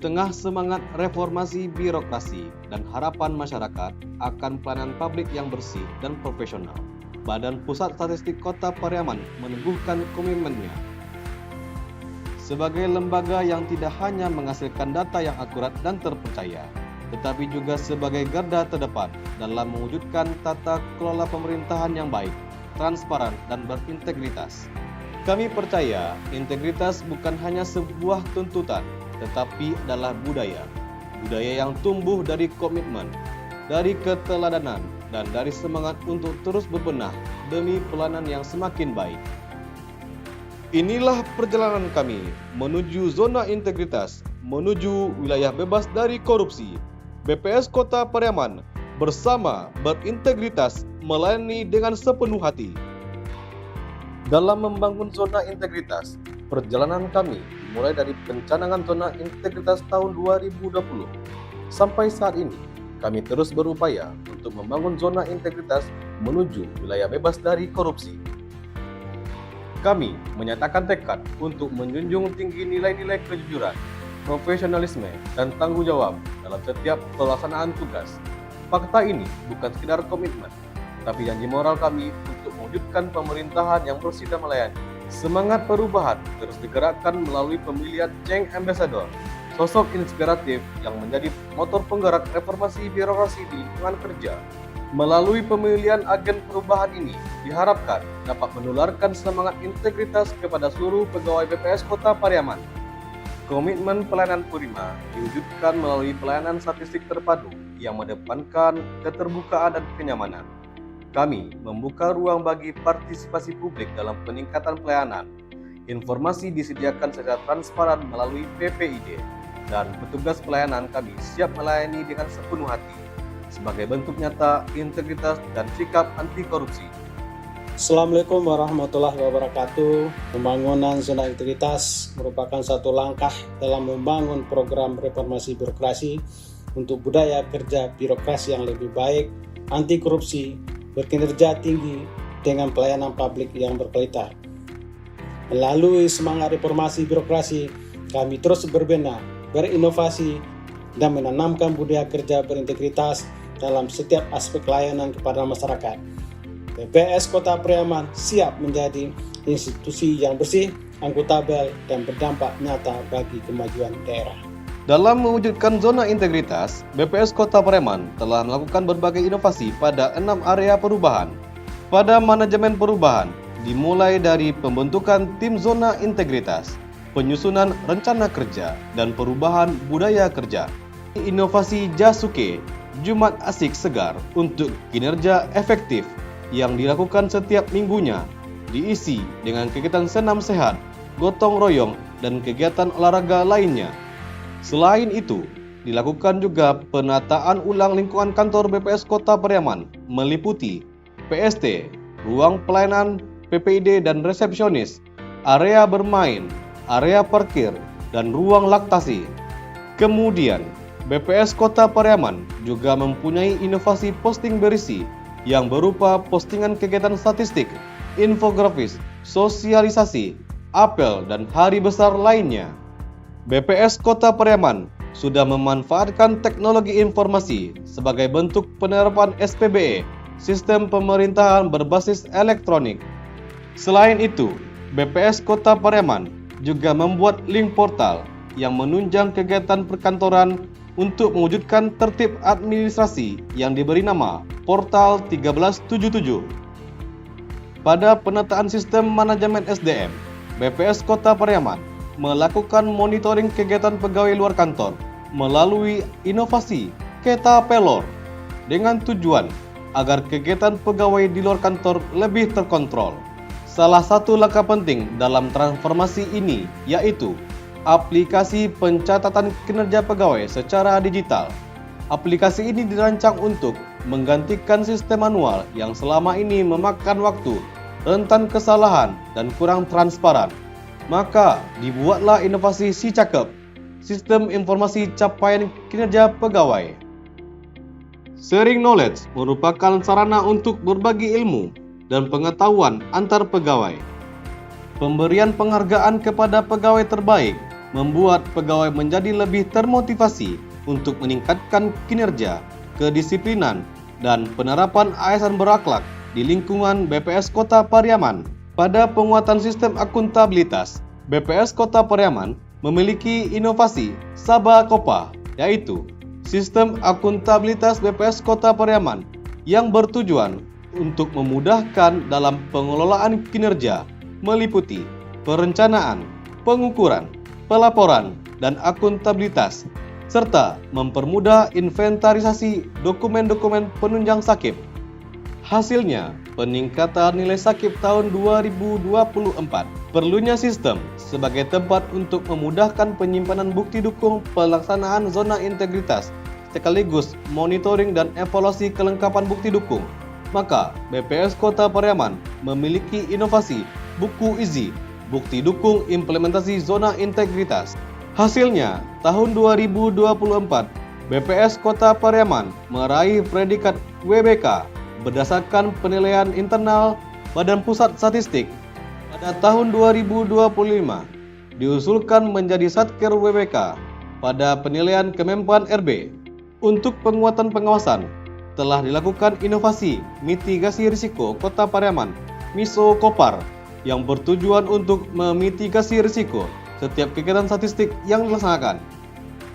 tengah semangat reformasi birokrasi dan harapan masyarakat akan pelayanan publik yang bersih dan profesional, Badan Pusat Statistik Kota Pariaman meneguhkan komitmennya sebagai lembaga yang tidak hanya menghasilkan data yang akurat dan terpercaya, tetapi juga sebagai garda terdepan dalam mewujudkan tata kelola pemerintahan yang baik, transparan, dan berintegritas. Kami percaya integritas bukan hanya sebuah tuntutan, tetapi adalah budaya yang tumbuh dari komitmen, dari keteladanan, dan dari semangat untuk terus berbenah demi pelayanan yang semakin baik. Inilah perjalanan kami menuju zona integritas, menuju wilayah bebas dari korupsi. BPS Kota Pariaman bersama berintegritas melayani dengan sepenuh hati. Dalam membangun zona integritas, perjalanan kami mulai dari pencanangan zona integritas tahun 2020. Sampai saat ini, kami terus berupaya untuk membangun zona integritas menuju wilayah bebas dari korupsi. Kami menyatakan tekad untuk menjunjung tinggi nilai-nilai kejujuran, profesionalisme, dan tanggung jawab dalam setiap pelaksanaan tugas. Fakta ini bukan sekedar komitmen, tapi janji moral kami untuk mewujudkan pemerintahan yang bersih dan melayani. Semangat perubahan terus digerakkan melalui pemilihan Change Ambassador, sosok inspiratif yang menjadi motor penggerak reformasi birokrasi di lingkungan kerja. Melalui pemilihan agen perubahan ini diharapkan dapat menularkan semangat integritas kepada seluruh pegawai BPS Kota Pariaman. Komitmen pelayanan prima diwujudkan melalui pelayanan statistik terpadu yang mengedepankan keterbukaan dan kenyamanan. Kami membuka ruang bagi partisipasi publik dalam peningkatan pelayanan. Informasi disediakan secara transparan melalui PPID, dan petugas pelayanan kami siap melayani dengan sepenuh hati sebagai bentuk nyata integritas dan sikap anti korupsi. Assalamualaikum warahmatullahi wabarakatuh. Pembangunan zona integritas merupakan satu langkah dalam membangun program reformasi birokrasi untuk budaya kerja birokrasi yang lebih baik, anti korupsi, berkinerja tinggi dengan pelayanan publik yang berkualitas. Melalui semangat reformasi birokrasi, kami terus berbenah, berinovasi, dan menanamkan budaya kerja berintegritas dalam setiap aspek layanan kepada masyarakat. BPS Kota Pariaman siap menjadi institusi yang bersih, akuntabel, dan berdampak nyata bagi kemajuan daerah. Dalam mewujudkan zona integritas, BPS Kota Pariaman telah melakukan berbagai inovasi pada 6 area perubahan. Pada manajemen perubahan, dimulai dari pembentukan tim zona integritas, penyusunan rencana kerja, dan perubahan budaya kerja. Inovasi Jasuke, Jumat Asik Segar untuk kinerja efektif yang dilakukan setiap minggunya, diisi dengan kegiatan senam sehat, gotong royong, dan kegiatan olahraga lainnya. Selain itu, dilakukan juga penataan ulang lingkungan kantor BPS Kota Pariaman meliputi PST, ruang pelayanan, PPID dan resepsionis, area bermain, area parkir, dan ruang laktasi. Kemudian, BPS Kota Pariaman juga mempunyai inovasi posting berisi yang berupa postingan kegiatan statistik, infografis, sosialisasi, apel, dan hari besar lainnya. BPS Kota Pariaman sudah memanfaatkan teknologi informasi sebagai bentuk penerapan SPBE, Sistem Pemerintahan Berbasis Elektronik. Selain itu, BPS Kota Pariaman juga membuat link portal yang menunjang kegiatan perkantoran untuk mewujudkan tertib administrasi yang diberi nama Portal 1377. Pada penataan sistem manajemen SDM, BPS Kota Pariaman melakukan monitoring kegiatan pegawai luar kantor melalui inovasi Keta Pelor dengan tujuan agar kegiatan pegawai di luar kantor lebih terkontrol. Salah satu langkah penting dalam transformasi ini yaitu aplikasi pencatatan kinerja pegawai secara digital. Aplikasi ini dirancang untuk menggantikan sistem manual yang selama ini memakan waktu, rentan kesalahan, dan kurang transparan. Maka dibuatlah inovasi Si Cakep, Sistem Informasi Capaian Kinerja Pegawai. Sharing knowledge merupakan sarana untuk berbagi ilmu dan pengetahuan antar pegawai. Pemberian penghargaan kepada pegawai terbaik membuat pegawai menjadi lebih termotivasi untuk meningkatkan kinerja, kedisiplinan, dan penerapan ASN berakhlak di lingkungan BPS Kota Pariaman. Pada penguatan sistem akuntabilitas, BPS Kota Pariaman memiliki inovasi Saba Kopa, yaitu sistem akuntabilitas BPS Kota Pariaman yang bertujuan untuk memudahkan dalam pengelolaan kinerja, meliputi perencanaan, pengukuran, pelaporan, dan akuntabilitas, serta mempermudah inventarisasi dokumen-dokumen penunjang sakit. Hasilnya, peningkatan nilai sakit tahun 2024. Perlunya sistem sebagai tempat untuk memudahkan penyimpanan bukti dukung pelaksanaan zona integritas, sekaligus monitoring dan evaluasi kelengkapan bukti dukung. Maka, BPS Kota Pariaman memiliki inovasi buku izi, bukti dukung implementasi zona integritas. Hasilnya, tahun 2024, BPS Kota Pariaman meraih predikat WBK berdasarkan penilaian internal Badan Pusat Statistik. Pada tahun 2025, diusulkan menjadi Satker WBK pada penilaian Kemenpan RB. Untuk penguatan pengawasan, telah dilakukan inovasi mitigasi risiko Kota Pariaman, MISO Kopar, yang bertujuan untuk memitigasi risiko setiap kegiatan statistik yang dilaksanakan.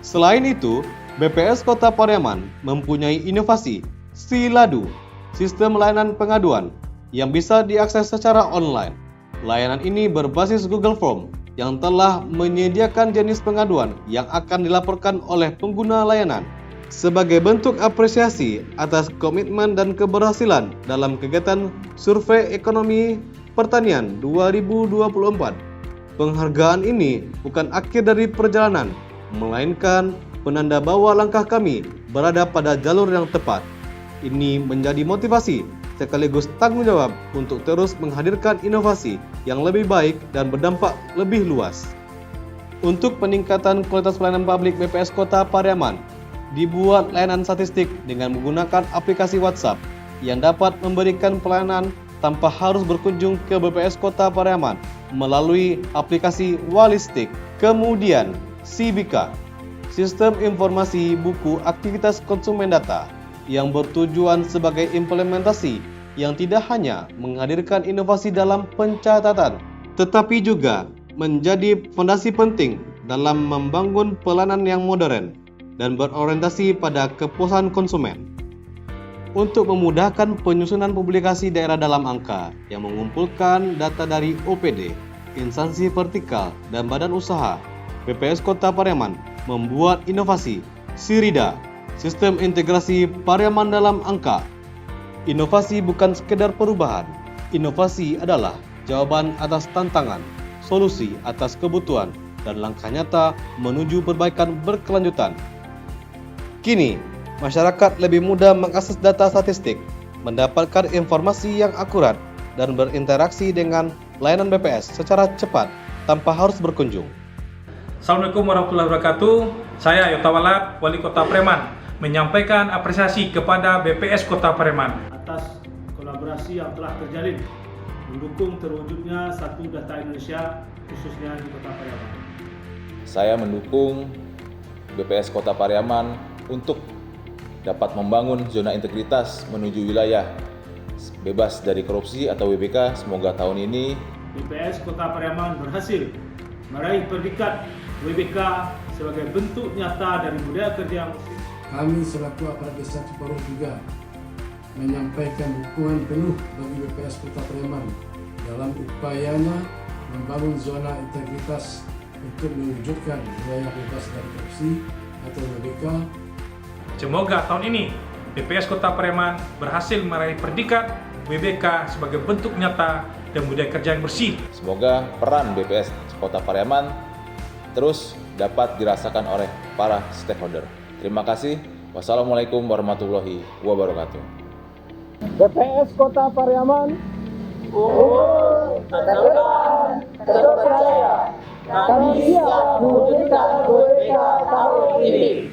Selain itu, BPS Kota Pariaman mempunyai inovasi Siladu, sistem layanan pengaduan yang bisa diakses secara online. Layanan ini berbasis Google Form yang telah menyediakan jenis pengaduan yang akan dilaporkan oleh pengguna layanan. Sebagai bentuk apresiasi atas komitmen dan keberhasilan dalam kegiatan Survei Ekonomi Pertanian 2024, penghargaan ini bukan akhir dari perjalanan, melainkan penanda bahwa langkah kami berada pada jalur yang tepat. Ini menjadi motivasi sekaligus tanggung jawab untuk terus menghadirkan inovasi yang lebih baik dan berdampak lebih luas. Untuk peningkatan kualitas pelayanan publik BPS Kota Pariaman, dibuat layanan statistik dengan menggunakan aplikasi WhatsApp yang dapat memberikan pelayanan tanpa harus berkunjung ke BPS Kota Pariaman melalui aplikasi Walistik. Kemudian, Sibika, Sistem Informasi Buku Aktivitas Konsumen Data, yang bertujuan sebagai implementasi yang tidak hanya menghadirkan inovasi dalam pencatatan, tetapi juga menjadi fondasi penting dalam membangun pelayanan yang modern dan berorientasi pada kepuasan konsumen. Untuk memudahkan penyusunan publikasi daerah dalam angka yang mengumpulkan data dari OPD, instansi vertikal, dan badan usaha, BPS Kota Pariaman membuat inovasi Sirida, Sistem Integrasi Pariaman dalam Angka. Inovasi bukan sekedar perubahan. Inovasi adalah jawaban atas tantangan, solusi atas kebutuhan, dan langkah nyata menuju perbaikan berkelanjutan. Kini, masyarakat lebih mudah mengakses data statistik, mendapatkan informasi yang akurat, dan berinteraksi dengan layanan BPS secara cepat tanpa harus berkunjung. Assalamualaikum warahmatullahi wabarakatuh. Saya Yota Walat, Wali Kota Pariaman, menyampaikan apresiasi kepada BPS Kota Pariaman atas kolaborasi yang telah terjalin mendukung terwujudnya satu data Indonesia khususnya di Kota Pariaman. Saya mendukung BPS Kota Pariaman untuk dapat membangun zona integritas menuju wilayah bebas dari korupsi atau WBK. Semoga tahun ini BPS Kota Pariaman berhasil meraih predikat WBK sebagai bentuk nyata dari budaya kerja yang bersih. Kami selaku aparat desa Ciparuh juga menyampaikan dukungan penuh bagi BPS Kota Pariaman dalam upayanya membangun zona integritas untuk mewujudkan wilayah bebas dari korupsi atau WBK. Semoga tahun ini BPS Kota Pariaman berhasil meraih predikat WBK sebagai bentuk nyata dan budaya kerja yang bersih. semoga peran BPS Kota Pariaman terus dapat dirasakan oleh para stakeholder. Terima kasih. Wassalamualaikum warahmatullahi wabarakatuh. BPS Kota Pariaman, terpercaya, kami siap mewujudkan WBK tahun ini.